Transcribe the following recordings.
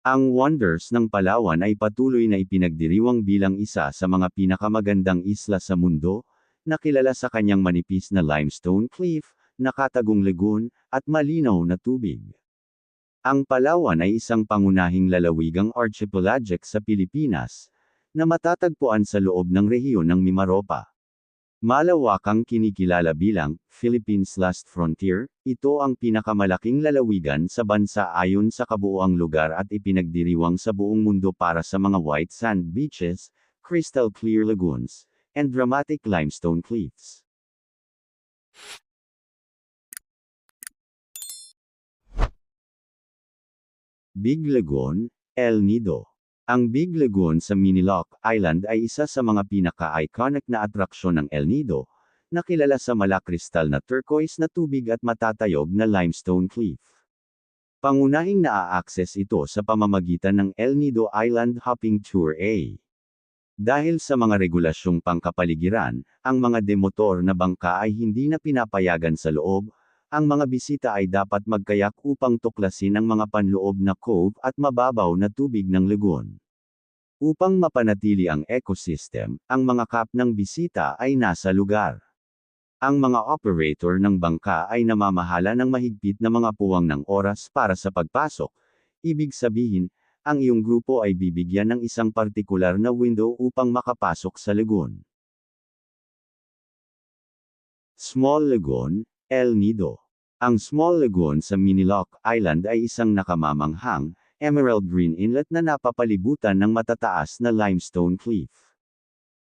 Ang Wonders ng Palawan ay patuloy na ipinagdiriwang bilang isa sa mga pinakamagandang isla sa mundo, na kilala sa kanyang manipis na limestone cliff, nakatagong lagoon, at malinaw na tubig. Ang Palawan ay isang pangunahing lalawigang archipelagic sa Pilipinas, na matatagpuan sa loob ng rehiyon ng Mimaropa. Malawakang kinikilala bilang Philippines' Last Frontier, ito ang pinakamalaking lalawigan sa bansa ayon sa kabuuang lugar at ipinagdiriwang sa buong mundo para sa mga white sand beaches, crystal clear lagoons, and dramatic limestone cliffs. Big Lagoon, El Nido. Ang Big Lagoon sa Miniloc Island ay isa sa mga pinaka-iconic na atraksyon ng El Nido, na kilala sa malakristal na turquoise na tubig at matatayog na limestone cliff. Pangunahing naa-access ito sa pamamagitan ng El Nido Island Hopping Tour A. Dahil sa mga regulasyong pangkapaligiran, ang mga demotor na bangka ay hindi na pinapayagan sa loob. Ang mga bisita ay dapat magkayak upang tuklasin ang mga panloob na cove at mababaw na tubig ng lagoon. Upang mapanatili ang ecosystem, ang mga kap ng bisita ay nasa lugar. Ang mga operator ng bangka ay namamahala ng mahigpit na mga puwang ng oras para sa pagpasok. Ibig sabihin, ang iyong grupo ay bibigyan ng isang partikular na window upang makapasok sa lagoon. Small Lagoon, El Nido. Ang Small Lagoon sa Miniloc Island ay isang nakamamanghang, emerald green inlet na napapalibutan ng matataas na limestone cliff.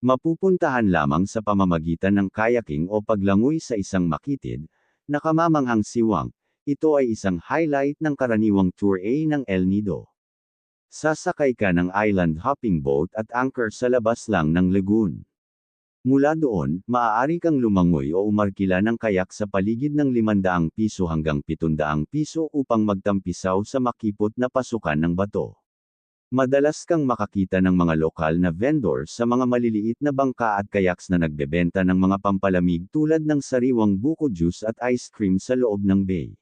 Mapupuntahan lamang sa pamamagitan ng kayaking o paglangoy sa isang makitid, nakamamanghang siwang. Ito ay isang highlight ng karaniwang Tour A ng El Nido. Sasakay ka ng island hopping boat at anchor sa labas lang ng lagoon. Mula doon, maaari kang lumangoy o umarkila ng kayak sa paligid ng 500 piso hanggang 700 piso upang magtampisaw sa makipot na pasukan ng bato. Madalas kang makakita ng mga lokal na vendors sa mga maliliit na bangka at kayaks na nagbebenta ng mga pampalamig tulad ng sariwang buko juice at ice cream sa loob ng bay.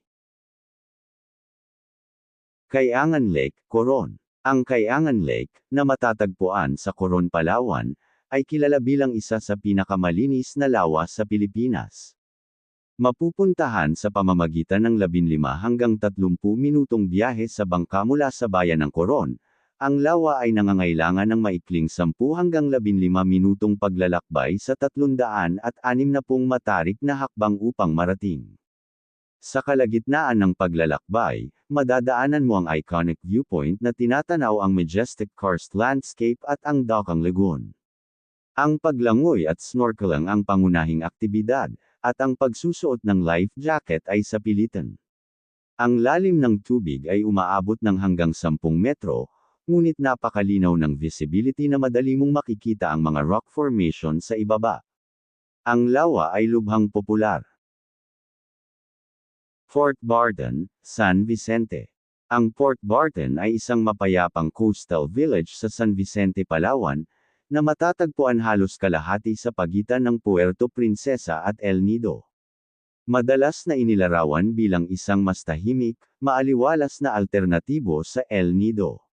Kayangan Lake, Coron. Ang Kayangan Lake, na matatagpuan sa Coron, Palawan, ay kilala bilang isa sa pinakamalinis na lawa sa Pilipinas. Mapupuntahan sa pamamagitan ng 15 hanggang 30 minutong biyahe sa bangka mula sa bayan ng Coron. Ang lawa ay nangangailangan ng maikling 10 hanggang 15 minutong paglalakbay sa 360 matarik na hakbang upang marating. Sa kalagitnaan ng paglalakbay, madadaanan mo ang iconic viewpoint na tinatanaw ang majestic karst landscape at ang Dakang Lagoon. Ang paglangoy at snorkeling ang pangunahing aktibidad, at ang pagsusuot ng life jacket ay sa pilitan. Ang lalim ng tubig ay umaabot ng hanggang 10 metro, ngunit napakalinaw ng visibility na madali mong makikita ang mga rock formation sa ibaba. Ang lawa ay lubhang popular. Fort Barton, San Vicente. Ang Fort Barton ay isang mapayapang coastal village sa San Vicente, Palawan, na matatagpuan halos kalahati sa pagitan ng Puerto Princesa at El Nido. Madalas na inilarawan bilang isang mas tahimik, maaliwalas na alternatibo sa El Nido.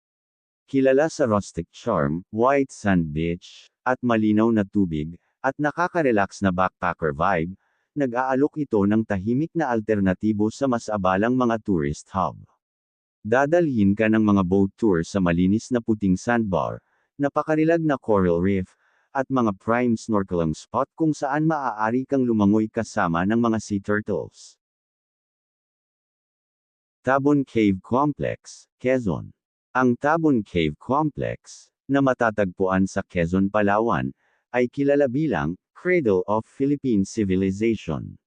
Kilala sa rustic charm, white sand beach, at malinaw na tubig, at nakaka-relax na backpacker vibe, nag-aalok ito ng tahimik na alternatibo sa mas abalang mga tourist hub. Dadalhin ka ng mga boat tour sa malinis na puting sandbar, napakarilag na coral reef, at mga prime snorkeling spot kung saan maaari kang lumangoy kasama ng mga sea turtles. Tabon Cave Complex, Quezon. Ang Tabon Cave Complex, na matatagpuan sa Quezon, Palawan, ay kilala bilang Cradle of Philippine Civilization.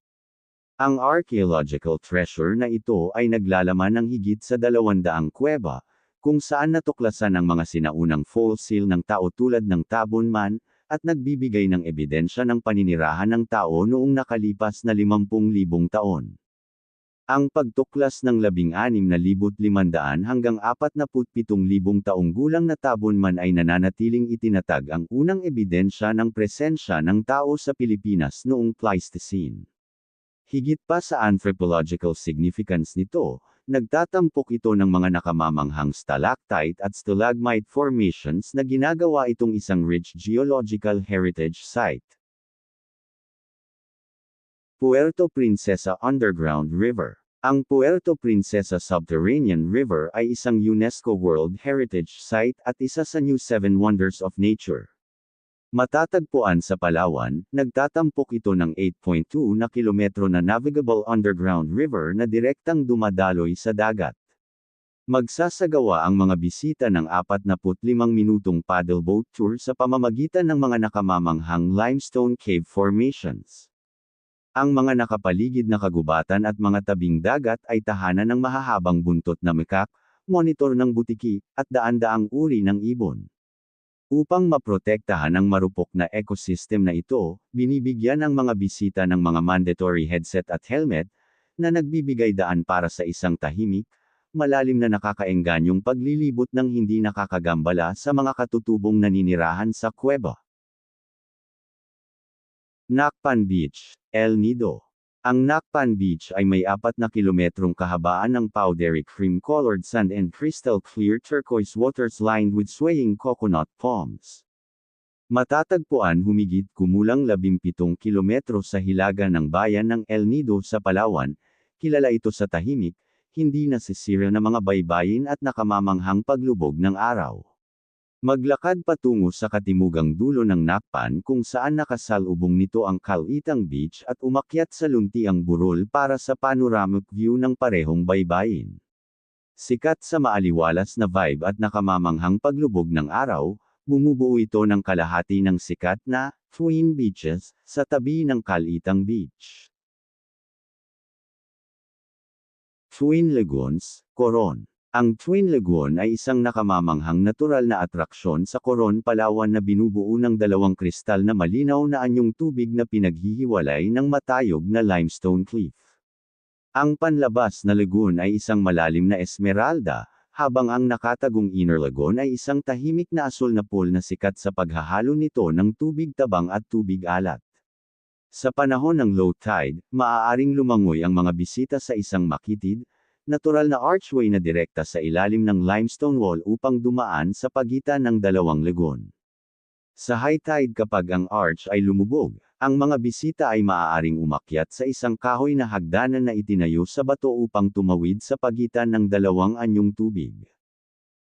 Ang archaeological treasure na ito ay naglalaman ng higit sa 200 kuweba, kung saan natuklasan ang mga sinaunang fossil ng tao tulad ng Tabon Man, at nagbibigay ng ebidensya ng paninirahan ng tao noong nakalipas na 50,000 taon. Ang pagtuklas ng 16,500 hanggang 47,000 taong gulang na Tabon Man ay nananatiling itinatag ang unang ebidensya ng presensya ng tao sa Pilipinas noong Pleistocene. Higit pa sa anthropological significance nito, Nagtatampok ito ng mga nakamamanghang stalactite at stalagmite formations na ginagawa itong isang rich geological heritage site. Puerto Princesa Underground River. Ang Puerto Princesa Subterranean River ay isang UNESCO World Heritage Site at isa sa New Seven Wonders of Nature. Matatagpuan sa Palawan, nagtatampok ito ng 8.2 na kilometro na navigable underground river na direktang dumadaloy sa dagat. Magsasagawa ang mga bisita ng 45 minutong paddleboat tour sa pamamagitan ng mga nakamamanghang limestone cave formations. Ang mga nakapaligid na kagubatan at mga tabing dagat ay tahanan ng mahahabang buntot na mekak, monitor ng butiki, at daan-daang uri ng ibon. Upang maprotektahan ang marupok na ecosystem na ito, binibigyan ang mga bisita ng mga mandatory headset at helmet, na nagbibigay daan para sa isang tahimik, malalim na nakakaengganyong paglilibot ng hindi nakakagambala sa mga katutubong naninirahan sa kuweba. Nacpan Beach, El Nido. Ang Nacpan Beach ay may 4 na kilometrong kahabaan ng powdery cream-colored sand and crystal clear turquoise waters lined with swaying coconut palms. Matatagpuan humigit kumulang 17 kilometro sa hilaga ng bayan ng El Nido sa Palawan, kilala ito sa tahimik, hindi nasisira na mga baybayin at nakamamanghang paglubog ng araw. Maglakad patungo sa katimugang dulo ng Nacpan kung saan nakasalubong nito ang Kalitang Beach at umakyat sa luntiang burol para sa panoramic view ng parehong baybayin. Sikat sa maaliwalas na vibe at nakamamanghang paglubog ng araw, bumubuo ito ng kalahati ng sikat na Twin Beaches sa tabi ng Kalitang Beach. Twin Lagoons, Coron. Ang Twin Lagoon ay isang nakamamanghang natural na atraksyon sa Coron, Palawan na binubuo ng 2 kristal na malinaw na anyong tubig na pinaghihiwalay ng matayog na limestone cliff. Ang panlabas na lagoon ay isang malalim na esmeralda, habang ang nakatagong inner lagoon ay isang tahimik na asul na pool na sikat sa paghahalo nito ng tubig tabang at tubig alat. Sa panahon ng low tide, maaaring lumangoy ang mga bisita sa isang makitid, natural na archway na direkta sa ilalim ng limestone wall upang dumaan sa pagitan ng 2 lagoon. Sa high tide, kapag ang arch ay lumubog, ang mga bisita ay maaaring umakyat sa isang kahoy na hagdanan na itinayo sa bato upang tumawid sa pagitan ng 2 anyong tubig.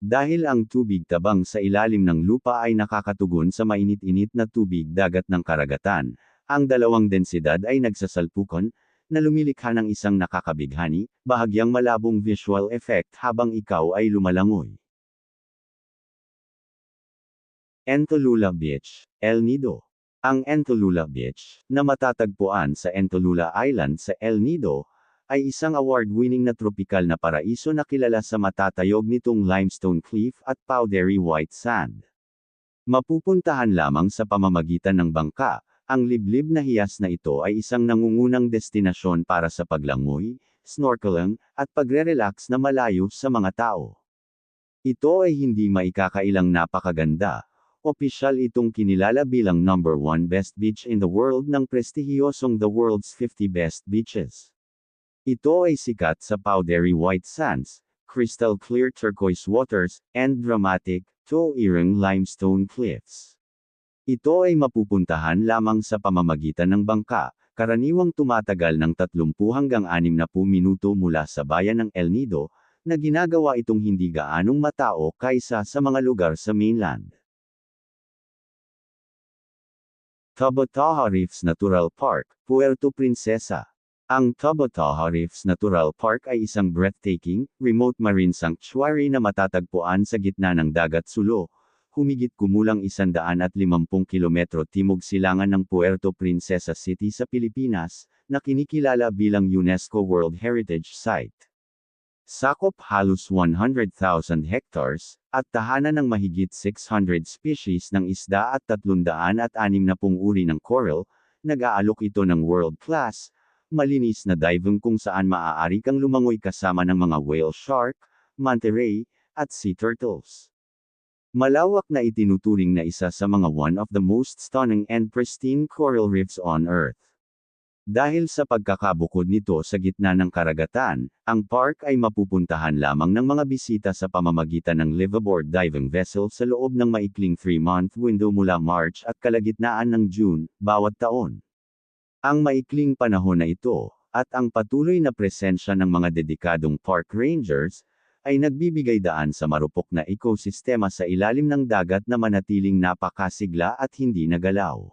Dahil ang tubig tabang sa ilalim ng lupa ay nakakatugon sa mainit-init na tubig dagat ng karagatan, ang 2 densidad ay nagsasalpukan, na lumilikha ng isang nakakabighani, bahagyang malabong visual effect habang ikaw ay lumalangoy. Entolula Beach, El Nido. Ang Entolula Beach, na matatagpuan sa Entolula Island sa El Nido, ay isang award-winning na tropikal na paraiso na kilala sa matatayog nitong limestone cliff at powdery white sand. Mapupuntahan lamang sa pamamagitan ng bangka. Ang liblib na hiyas na ito ay isang nangungunang destinasyon para sa paglangoy, snorkeling, at pagre-relax na malayo sa mga tao. Ito ay hindi maikakailang napakaganda. Opisyal itong kinilala bilang number 1 best beach in the world ng prestihiyosong The World's 50 Best Beaches. Ito ay sikat sa powdery white sands, crystal clear turquoise waters, and dramatic, towering limestone cliffs. Ito ay mapupuntahan lamang sa pamamagitan ng bangka, karaniwang tumatagal ng 30 hanggang 60 minuto mula sa bayan ng El Nido, na ginagawa itong hindi gaanong matao kaysa sa mga lugar sa mainland. Tabataha Reefs Natural Park, Puerto Princesa. Ang Tabataha Reefs Natural Park ay isang breathtaking, remote marine sanctuary na matatagpuan sa gitna ng dagat sulo, humigit kumulang 150 kilometro timog silangan ng Puerto Princesa City sa Pilipinas, na kinikilala bilang UNESCO World Heritage Site. Sakop halos 100,000 hectares, at tahanan ng mahigit 600 species ng isda at 360 uri ng coral, nag-aalok ito ng world-class, malinis na diving kung saan maaari kang lumangoy kasama ng mga whale shark, manta ray, at sea turtles. Malawak na itinuturing na isa sa mga one of the most stunning and pristine coral reefs on Earth. Dahil sa pagkakabukod nito sa gitna ng karagatan, ang park ay mapupuntahan lamang ng mga bisita sa pamamagitan ng liveaboard diving vessel sa loob ng maikling 3-month window mula March at kalagitnaan ng June, bawat taon. Ang maikling panahon na ito, at ang patuloy na presensya ng mga dedikadong park rangers, ay nagbibigay daan sa marupok na ekosistema sa ilalim ng dagat na manatiling napakasigla at hindi nagalaw.